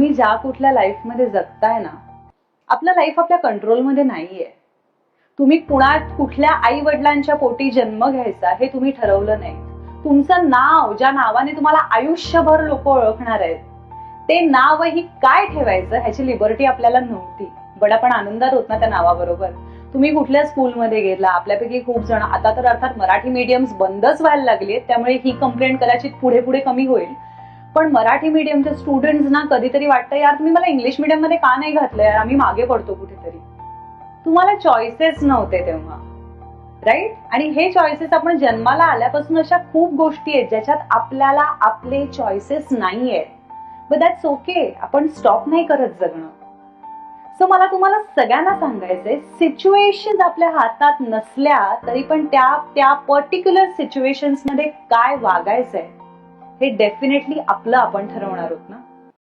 तुम्ही ज्या कुठल्या लाईफमध्ये जगताय ना, आपलं लाईफ आपल्या कंट्रोलमध्ये नाहीये. तुम्ही कुठल्या आई वडिलांच्या पोटी जन्म घ्यायचा हे तुम्ही ठरवलं नाही. तुमचं नाव, ज्या नावाने तुम्हाला आयुष्यभर लोक ओळखणार आहेत, ते नावही काय ठेवायचं ह्याची लिबर्टी आपल्याला नव्हती. बट आपण आनंदात होत ना त्या नावाबरोबर. तुम्ही कुठल्या स्कूलमध्ये गेला, आपल्यापैकी खूप जण, आता तर अर्थात मराठी मीडियम्स बंदच व्हायला लागली आहेत, त्यामुळे ही कंप्लेंट कदाचित पुढे पुढे कमी होईल. पण मराठी मीडियमच्या स्टुडंट्सना कधीतरी वाटतं, यार तुम्ही मला इंग्लिश मीडियम मध्ये का नाही घातलं, यार आम्ही मागे पडतो कुठेतरी. तुम्हाला चॉईसेस नव्हते तेव्हा, राईट? आणि हे चॉईसेस आपण जन्माला आल्यापासून अशा खूप गोष्टी आहेत ज्याच्यात आपल्याला आपले चॉईसेस नाहीये. बट दॅट्स ओके, आपण स्टॉप नाही करत जगणं. सो मला तुम्हाला सगळ्यांना सांगायचंय, सिच्युएशन आपल्या हातात नसल्या तरी पण त्या पर्टिक्युलर सिच्युएशन्स मध्ये काय वागायचंय हे डेफिनेटली आपण ठरवणार आहोत ना.